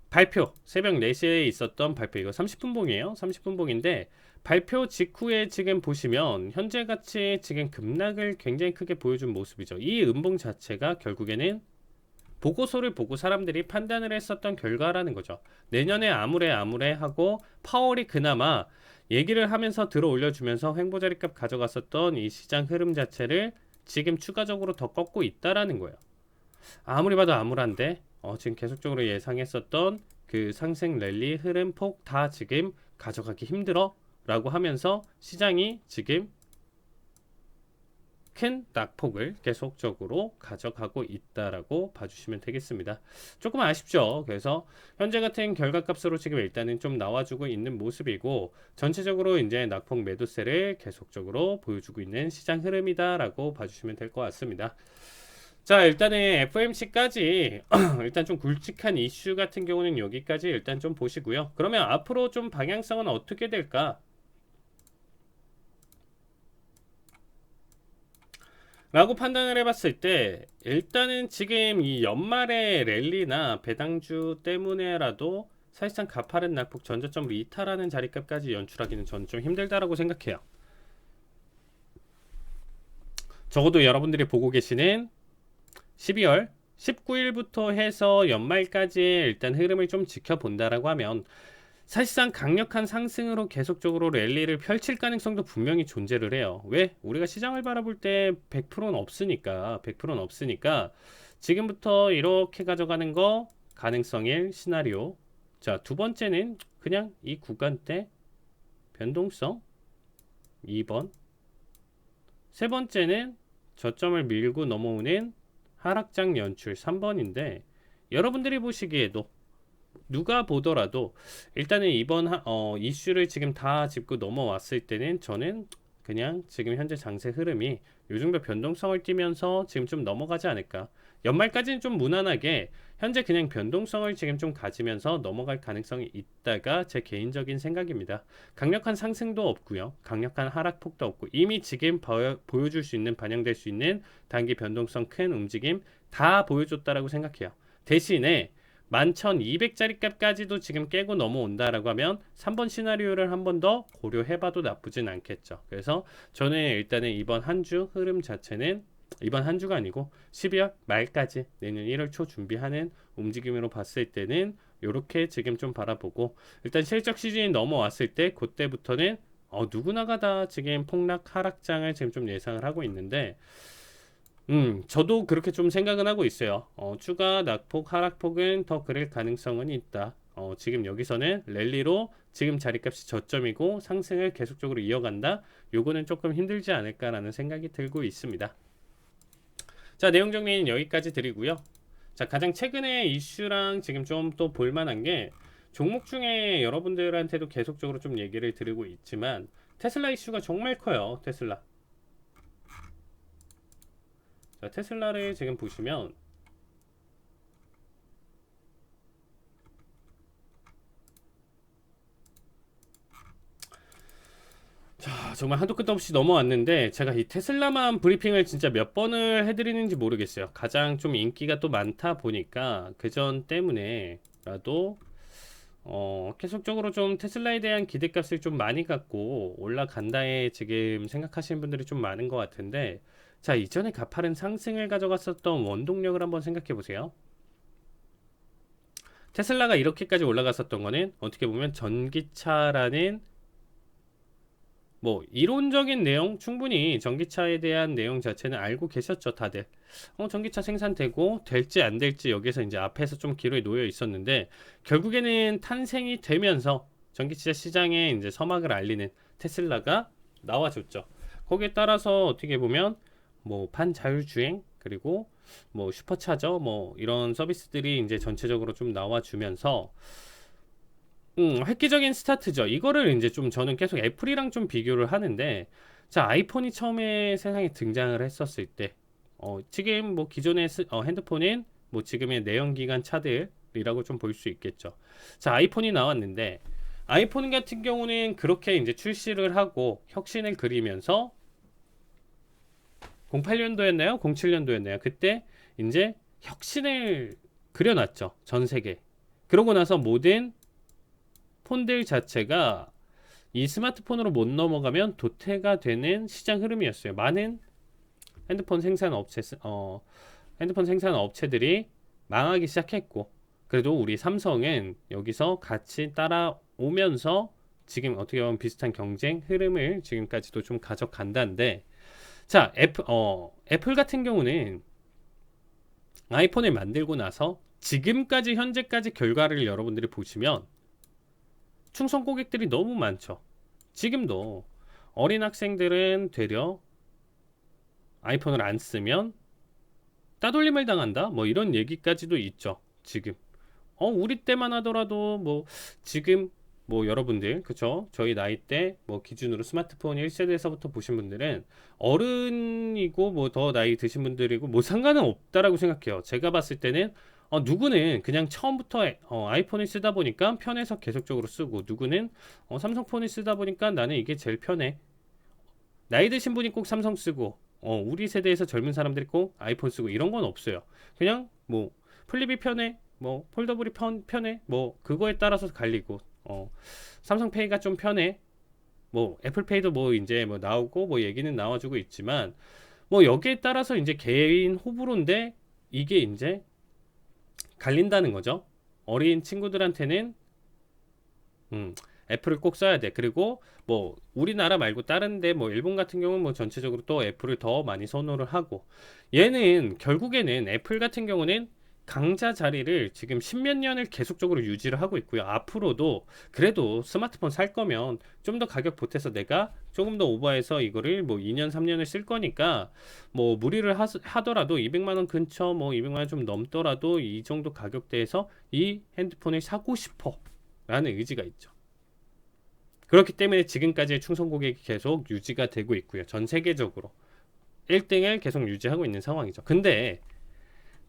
발표, 새벽 4시에 있었던 발표, 이거 30분 봉이에요. 30분 봉인데 발표 직후에 지금 보시면 현재같이 지금 급락을 굉장히 크게 보여준 모습이죠. 이 음봉 자체가 결국에는 보고서를 보고 사람들이 판단을 했었던 결과라는 거죠. 내년에 아무래 하고 파월이 그나마 얘기를 하면서 들어 올려주면서 횡보자리값 가져갔었던 이 시장 흐름 자체를 지금 추가적으로 더 꺾고 있다라는 거예요. 아무리 봐도 암울한데 지금 계속적으로 예상했었던 그 상승 랠리 흐름 폭 다 지금 가져가기 힘들어 라고 하면서 시장이 지금 큰 낙폭을 계속적으로 가져가고 있다라고 봐주시면 되겠습니다. 조금 아쉽죠. 그래서 현재 같은 결과값으로 지금 일단은 좀 나와주고 있는 모습이고, 전체적으로 이제 낙폭 매도세를 계속적으로 보여주고 있는 시장 흐름이다라고 봐주시면 될 것 같습니다. 자, 일단은 FOMC까지 일단 좀 굵직한 이슈 같은 경우는 여기까지 일단 좀 보시고요. 그러면 앞으로 좀 방향성은 어떻게 될까? 라고 판단을 해봤을 때 일단은 지금 이 연말의 랠리나 배당주 때문에라도 사실상 가파른 낙폭 전저점을 이탈하는 자리값까지 연출하기는 저는 좀 힘들다라고 생각해요. 적어도 여러분들이 보고 계시는 12월 19일부터 해서 연말까지의 일단 흐름을 좀 지켜본다라고 하면 사실상 강력한 상승으로 계속적으로 랠리를 펼칠 가능성도 분명히 존재를 해요. 왜? 우리가 시장을 바라볼 때 100%는 없으니까, 100%는 없으니까 지금부터 이렇게 가져가는 거 가능성 1 시나리오. 자, 두 번째는 그냥 이 구간대 변동성 2번. 세 번째는 저점을 밀고 넘어오는 하락장 연출 3번인데 여러분들이 보시기에도 누가 보더라도 일단은 이번 이슈를 지금 다 짚고 넘어왔을 때는 저는 그냥 지금 현재 장세 흐름이 요 정도 변동성을 띠면서 지금 좀 넘어가지 않을까. 연말까지는 좀 무난하게 현재 그냥 변동성을 지금 좀 가지면서 넘어갈 가능성이 있다가 제 개인적인 생각입니다. 강력한 상승도 없고요. 강력한 하락폭도 없고 이미 지금 보여줄 수 있는 반영될 수 있는 단기 변동성 큰 움직임 다 보여줬다라고 생각해요. 대신에 11,200짜리 값까지도 지금 깨고 넘어온다라고 하면 3번 시나리오를 한 번 더 고려해봐도 나쁘진 않겠죠. 그래서 저는 일단은 이번 한 주 흐름 자체는 이번 한 주가 아니고 12월 말까지 내년 1월 초 준비하는 움직임으로 봤을 때는 이렇게 지금 좀 바라보고 일단 실적 시즌이 넘어왔을 때 그때부터는 누구나가 다 지금 폭락 하락장을 지금 좀 예상을 하고 있는데 저도 그렇게 좀 생각은 하고 있어요. 추가 낙폭, 하락폭은 더 그럴 가능성은 있다. 지금 여기서는 랠리로 지금 자리값이 저점이고 상승을 계속적으로 이어간다. 요거는 조금 힘들지 않을까라는 생각이 들고 있습니다. 자, 내용 정리는 여기까지 드리고요. 자, 가장 최근에 이슈랑 지금 좀 또 볼만한 게 종목 중에 여러분들한테도 계속적으로 좀 얘기를 드리고 있지만 테슬라 이슈가 정말 커요. 테슬라. 자, 테슬라를 지금 보시면 자, 정말 한도 끝도 없이 넘어왔는데 제가 이 테슬라만 브리핑을 진짜 몇 번을 해드리는지 모르겠어요. 가장 좀 인기가 또 많다 보니까 그전 때문에라도 계속적으로 좀 테슬라에 대한 기대값을 좀 많이 갖고 올라간다에 지금 생각하시는 분들이 좀 많은 것 같은데 자, 이전에 가파른 상승을 가져갔었던 원동력을 한번 생각해 보세요. 테슬라가 이렇게까지 올라갔었던 거는 어떻게 보면 전기차라는 뭐 이론적인 내용 충분히 전기차에 대한 내용 자체는 알고 계셨죠, 다들. 전기차 생산되고 될지 안 될지 여기서 이제 앞에서 좀 기로에 놓여 있었는데 결국에는 탄생이 되면서 전기차 시장에 이제 서막을 알리는 테슬라가 나와줬죠. 거기에 따라서 어떻게 보면 뭐 반자율주행 그리고 뭐 슈퍼차저 뭐 이런 서비스들이 이제 전체적으로 좀 나와주면서 획기적인 스타트죠. 이거를 이제 좀 저는 계속 애플이랑 좀 비교를 하는데, 자, 아이폰이 처음에 세상에 등장을 했었을 때, 지금 뭐 기존의 핸드폰인 뭐 지금의 내연기관 차들이라고 좀 볼 수 있겠죠. 자, 아이폰이 나왔는데, 아이폰 같은 경우는 그렇게 이제 출시를 하고 혁신을 그리면서 08년도였나요? 07년도였나요? 그때 이제 혁신을 그려놨죠. 전 세계. 그러고 나서 모든 폰들 자체가 이 스마트폰으로 못 넘어가면 도태가 되는 시장 흐름이었어요. 많은 핸드폰 생산 업체들이 망하기 시작했고, 그래도 우리 삼성은 여기서 같이 따라오면서 지금 어떻게 보면 비슷한 경쟁 흐름을 지금까지도 좀 가져간다는데, 자, 애플 같은 경우는 아이폰을 만들고 나서 지금까지 현재까지 결과를 여러분들이 보시면 충성 고객들이 너무 많죠. 지금도 어린 학생들은 되려 아이폰을 안 쓰면 따돌림을 당한다. 뭐 이런 얘기까지도 있죠. 지금. 우리 때만 하더라도 뭐 지금 뭐 여러분들 그쵸? 저희 나이 때 뭐 기준으로 스마트폰 1세대에서부터 보신 분들은 어른이고 뭐 더 나이 드신 분들이고 뭐 상관은 없다라고 생각해요. 제가 봤을 때는 누구는 그냥 처음부터 아이폰을 쓰다 보니까 편해서 계속적으로 쓰고, 누구는 삼성폰을 쓰다 보니까 나는 이게 제일 편해. 나이 드신 분이 꼭 삼성 쓰고 우리 세대에서 젊은 사람들이 꼭 아이폰 쓰고 이런 건 없어요. 그냥 뭐 플립이 편해, 뭐 폴더블이 편해, 뭐 그거에 따라서 갈리고, 삼성페이가 좀 편해, 뭐 애플페이도 뭐 이제 뭐 나오고 뭐 얘기는 나와주고 있지만 뭐 여기에 따라서 이제 개인 호불호인데, 이게 이제 갈린다는 거죠. 어린 친구들한테는 애플을 꼭 써야 돼. 그리고 뭐 우리나라 말고 다른데 뭐 일본 같은 경우는 뭐 전체적으로 또 애플을 더 많이 선호를 하고, 얘는 결국에는 애플 같은 경우는 강자 자리를 지금 십몇 년을 계속적으로 유지를 하고 있고요. 앞으로도 그래도 스마트폰 살 거면 좀 더 가격 보태서 내가 조금 더 오버해서 이거를 뭐 2년 3년을 쓸 거니까 뭐 무리를 하더라도 200만 원 근처, 뭐 200만 원 좀 넘더라도 이 정도 가격대에서 이 핸드폰을 사고 싶어 라는 의지가 있죠. 그렇기 때문에 지금까지의 충성 고객이 계속 유지가 되고 있고요. 전 세계적으로 1등을 계속 유지하고 있는 상황이죠. 근데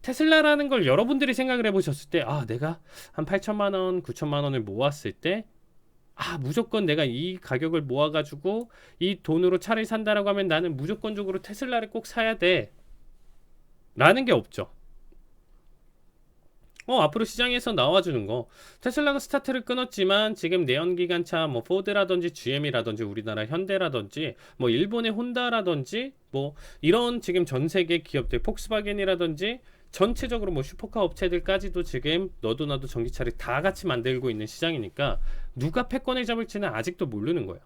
테슬라라는 걸 여러분들이 생각을 해보셨을 때, 내가 한 8천만 원, 9천만 원을 모았을 때, 무조건 내가 이 가격을 모아가지고 이 돈으로 차를 산다라고 하면 나는 무조건적으로 테슬라를 꼭 사야 돼 라는 게 없죠. 앞으로 시장에서 나와주는 거, 테슬라가 스타트를 끊었지만 지금 내연기관차 뭐 포드라든지 GM이라든지 우리나라 현대라든지 뭐 일본의 혼다라든지 뭐 이런 지금 전 세계 기업들, 폭스바겐이라든지 전체적으로 뭐 슈퍼카 업체들까지도 지금 너도 나도 전기차를 다 같이 만들고 있는 시장이니까 누가 패권을 잡을지는 아직도 모르는 거예요.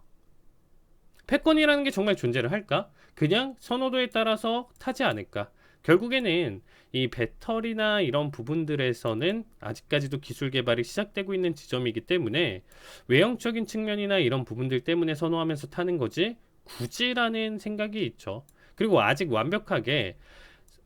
패권이라는 게 정말 존재를 할까? 그냥 선호도에 따라서 타지 않을까? 결국에는 이 배터리나 이런 부분들에서는 아직까지도 기술 개발이 시작되고 있는 지점이기 때문에 외형적인 측면이나 이런 부분들 때문에 선호하면서 타는 거지 굳이라는 생각이 있죠. 그리고 아직 완벽하게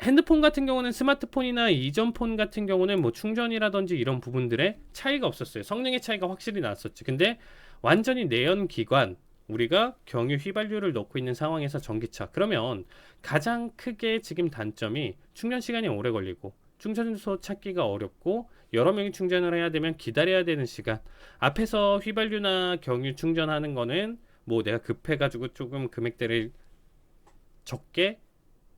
핸드폰 같은 경우는 스마트폰이나 이전 폰 같은 경우는 뭐 충전이라든지 이런 부분들의 차이가 없었어요. 성능의 차이가 확실히 났었지. 근데 완전히 내연기관, 우리가 경유 휘발유를 넣고 있는 상황에서 전기차, 그러면 가장 크게 지금 단점이 충전 시간이 오래 걸리고 충전소 찾기가 어렵고 여러 명이 충전을 해야 되면 기다려야 되는 시간. 앞에서 휘발유나 경유 충전하는 거는 뭐 내가 급해가지고 조금 금액대를 적게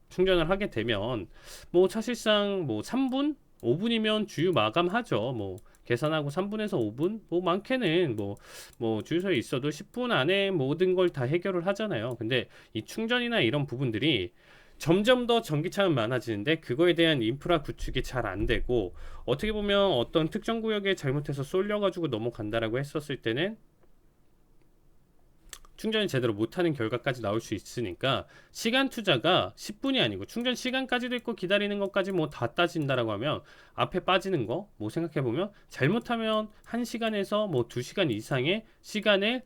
충전을 하게 되면 뭐 사실상 뭐 3분? 5분이면 주유 마감하죠. 뭐 계산하고 3분에서 5분? 뭐 많게는 뭐 주유소에 있어도 10분 안에 모든 걸 다 해결을 하잖아요. 근데 이 충전이나 이런 부분들이 점점 더 전기차는 많아지는데 그거에 대한 인프라 구축이 잘 안 되고, 어떻게 보면 어떤 특정 구역에 잘못해서 쏠려가지고 넘어간다라고 했었을 때는 충전이 제대로 못하는 결과까지 나올 수 있으니까 시간 투자가 10분이 아니고 충전 시간까지도 있고 기다리는 것까지 뭐 다 따진다라고 하면 앞에 빠지는 거 뭐 생각해보면 잘못하면 1시간에서 뭐 2시간 이상의 시간을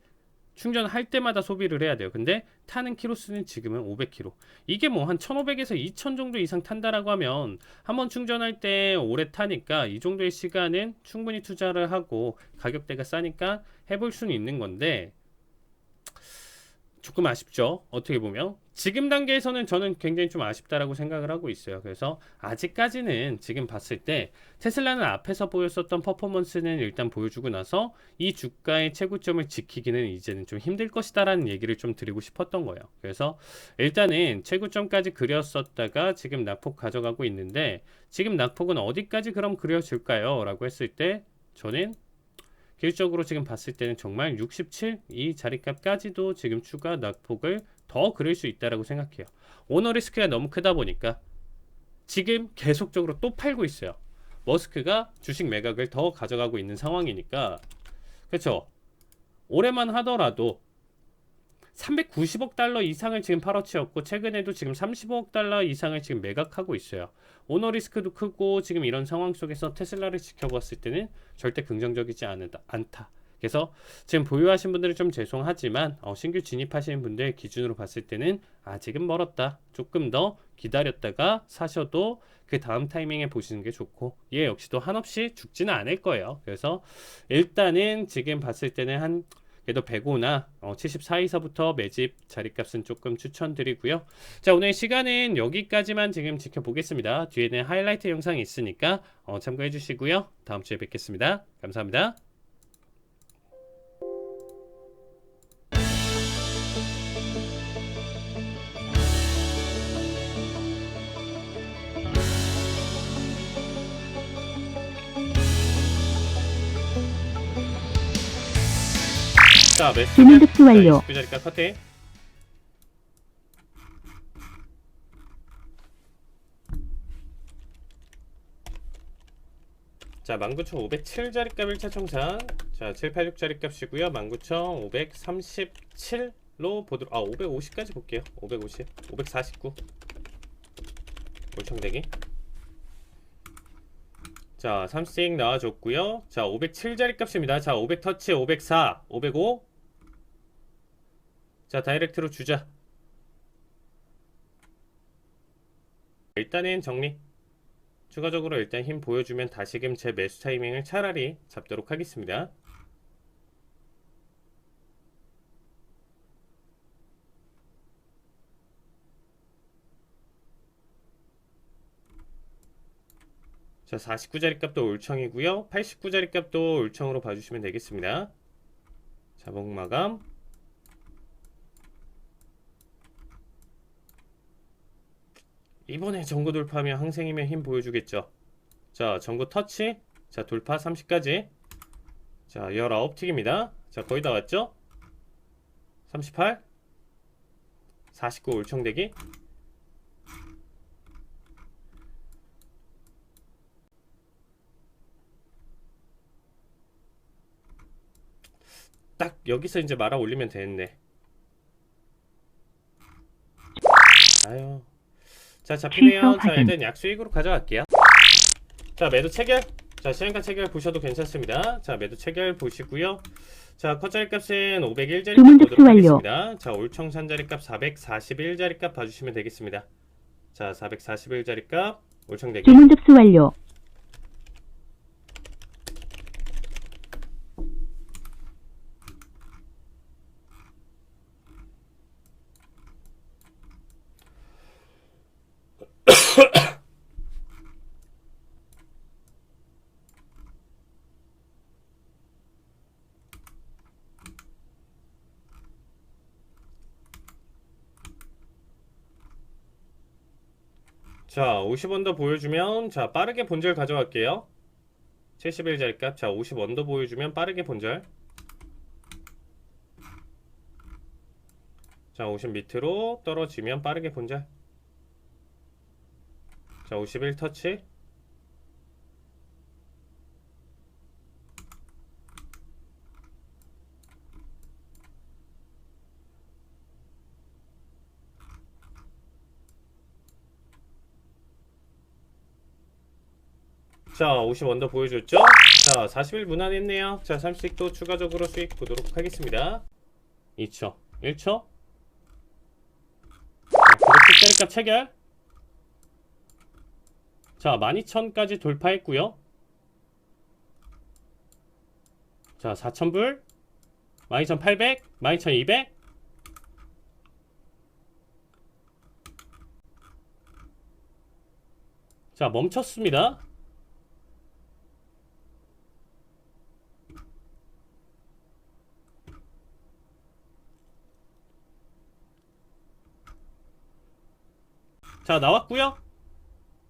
충전할 때마다 소비를 해야 돼요. 근데 타는 키로수는 지금은 500km. 이게 뭐 한 1500에서 2000 정도 이상 탄다라고 하면 한번 충전할 때 오래 타니까 이 정도의 시간은 충분히 투자를 하고 가격대가 싸니까 해볼 수는 있는 건데, 조금 아쉽죠. 어떻게 보면 지금 단계에서는 저는 굉장히 좀 아쉽다라고 생각을 하고 있어요. 그래서 아직까지는 지금 봤을 때 테슬라는 앞에서 보였었던 퍼포먼스는 일단 보여주고 나서 이 주가의 최고점을 지키기는 이제는 좀 힘들 것이다라는 얘기를 좀 드리고 싶었던 거예요. 그래서 일단은 최고점까지 그렸었다가 지금 낙폭 가져가고 있는데, 지금 낙폭은 어디까지 그럼 그려질까요? 라고 했을 때 저는 기술적으로 지금 봤을 때는 정말 67 이 자리값까지도 지금 추가 낙폭을 더 그릴 수 있다라고 생각해요. 오너 리스크가 너무 크다 보니까 지금 계속적으로 또 팔고 있어요. 머스크가 주식 매각을 더 가져가고 있는 상황이니까, 그렇죠? 올해만 하더라도 390억 달러 이상을 지금 팔아치웠고 최근에도 지금 35억 달러 이상을 지금 매각하고 있어요. 오너 리스크도 크고 지금 이런 상황 속에서 테슬라를 지켜봤을 때는 절대 긍정적이지 않다. 그래서 지금 보유하신 분들은 좀 죄송하지만 신규 진입하시는 분들 기준으로 봤을 때는 아직은 멀었다. 조금 더 기다렸다가 사셔도 그 다음 타이밍에 보시는 게 좋고, 얘 역시도 한없이 죽지는 않을 거예요. 그래서 일단은 지금 봤을 때는 한 그래도 105나 74에서부터 매집 자리값은 조금 추천드리고요. 자, 오늘 시간은 여기까지만 지금 지켜보겠습니다. 뒤에는 하이라이트 영상이 있으니까 참고해 주시고요. 다음 주에 뵙겠습니다. 감사합니다. 자, 매수 주문 접수 완료. 29자리가 커팅. 자, 19,507자리 값 1차 청산. 자, 786자리 값이고요. 19,537로 보도록 550까지 볼게요. 550, 549. 올청대기. 자, 3씩 나와줬고요. 자, 507자리 값입니다. 자, 500터치, 504, 505. 자, 다이렉트로 주자. 일단은 정리. 추가적으로 일단 힘 보여주면 다시금 제 매수 타이밍을 차라리 잡도록 하겠습니다. 자, 49자리 값도 올청이고요. 89자리 값도 올청으로 봐주시면 되겠습니다. 자봉 마감. 이번에 전고 돌파하면 항생이면 힘 보여주겠죠. 자, 전고 터치. 자, 돌파 30까지. 자, 19틱입니다. 자, 거의 다 왔죠? 38, 49 올청대기. 딱 여기서 이제 말아 올리면 되겠네. 아유. 자, 잡히네요. 자, 일단 약수익으로 가져갈게요. 자, 매도 체결. 자, 시행가 체결 보셔도 괜찮습니다. 자, 매도 체결 보시고요. 자, 컷자리 값은 501자리 값 보도록 하겠습니다. 자, 올청산 자리 값 441자리 값 봐주시면 되겠습니다. 자, 441자리 값 올청대기. 주문 접수 완료. 자, 50원 더 보여주면 자, 빠르게 본절 가져갈게요. 71자리 값. 자, 50원 더 보여주면 빠르게 본절. 자, 50 밑으로 떨어지면 빠르게 본절. 자, 51 터치. 자, 50 언더 보여줬죠? 자, 40일 무난했네요. 자, 30도 추가적으로 수익 보도록 하겠습니다. 2초, 1초. 910짜리 값 체결. 자, 12,000까지 돌파했고요. 자, 4,000불, 12,800, 12,200. 자, 멈췄습니다. 자, 나왔고요.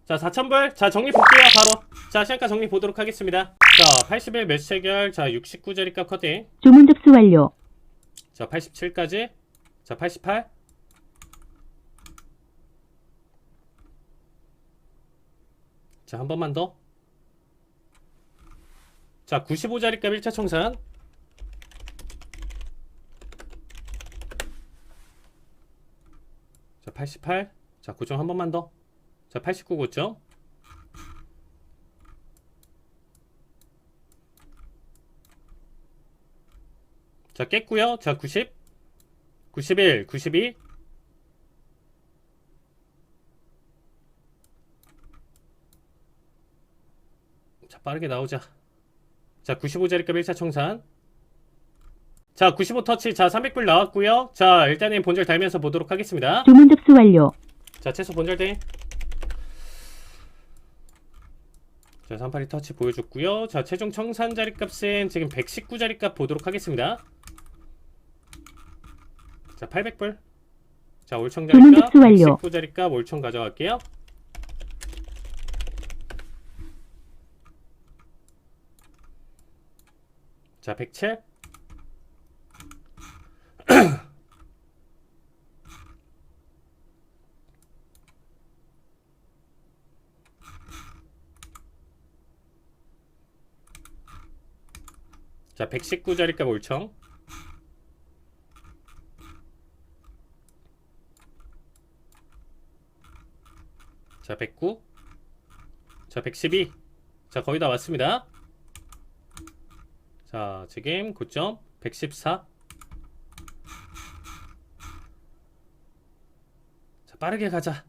자, 4,000불. 자, 정리 볼게요, 바로. 자, 시간가 정리 보도록 하겠습니다. 자, 80일 매수 체결. 자, 69자리 값 커팅. 주문 접수 완료. 자, 87까지. 자, 88. 자, 한 번만 더. 자, 95자리 값 1차 청산. 자, 88. 자, 고정 한 번만 더. 자, 89 고정. 자, 깼고요. 자, 90, 91, 92. 자, 빠르게 나오자. 자, 95자리값 1차 청산. 자, 95 터치. 자, 300불 나왔고요. 자, 일단은 본절 달면서 보도록 하겠습니다. 주문 접수 완료. 자, 최소 본절대. 자, 38이 터치 보여줬고요. 자, 최종 청산 자리값은 지금 119자리값 보도록 하겠습니다. 자, 800불. 자, 올청 주문 자리값 접수 완료. 119자리값 올청 가져갈게요. 자, 107. 자, 119자리값 올청. 자, 109. 자, 112. 자, 거의 다 왔습니다. 자, 지금 9점 114. 자, 빠르게 가자.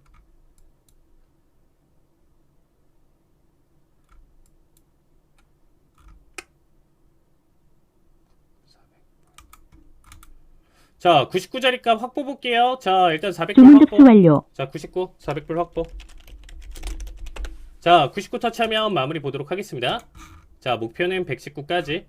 자, 99자리값 확보 볼게요. 자, 일단 400불 주문 확보. 접수 완료. 자, 99, 400불 확보. 자, 99 터치하면 마무리 보도록 하겠습니다. 자, 목표는 119까지.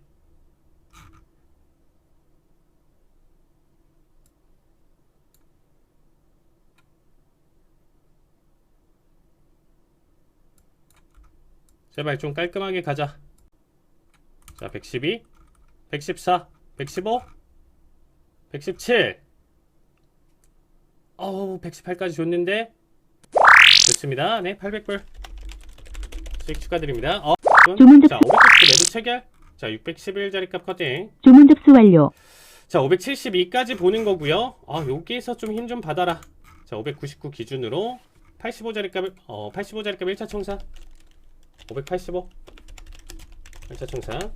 제발 좀 깔끔하게 가자. 자, 112, 114, 115, 117. 118까지 줬는데 좋습니다. 네, 800불 수익 축하드립니다. 주문 자, 590 매도 체결. 자, 611자리값 커팅. 주문 접수 완료. 자, 572까지 보는 거고요. 여기에서 좀 힘 좀 받아라. 자, 599 기준으로 85자리값 85자리값 1차 청산. 585 1차 청산.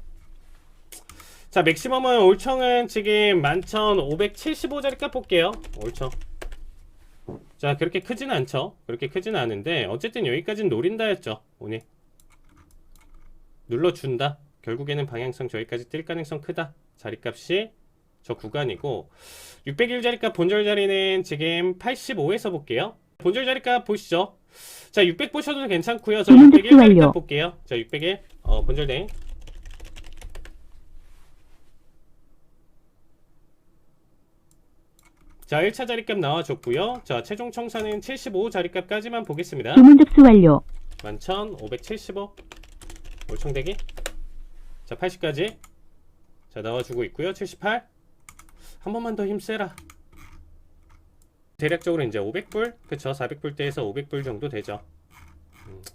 자, 맥시멈은 올청은 지금 11,575자리값 볼게요. 올청. 자, 그렇게 크진 않죠. 그렇게 크진 않은데 어쨌든 여기까지는 노린다 했죠. 오늘 눌러준다. 결국에는 방향성 저기까지 뛸 가능성 크다. 자리값이 저 구간이고 601 자리값 본절 자리는 지금 85에서 볼게요. 본절 자리값 보시죠. 자, 600 보셔도 괜찮고요. 저 601 자리값 볼게요. 자, 601 본절 대행. 자, 1차 자리값 나와줬고요. 자, 최종 청산은 75 자리값까지만 보겠습니다. 주문 접수 완료. 11,575 올청대기. 자, 80까지 자 나와주고 있고요. 78 한 번만 더 힘세라. 대략적으로 이제 500불 그쵸. 400불대에서 500불 정도 되죠.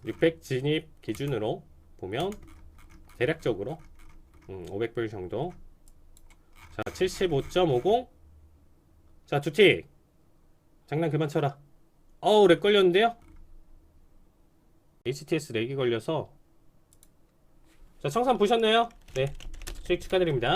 600 진입 기준으로 보면 대략적으로 500불 정도. 자, 75.50. 자, 두틱 장난 그만 쳐라. 렉 걸렸는데요. HTS 렉이 걸려서. 자, 청산 보셨나요? 네, 수익 축하드립니다.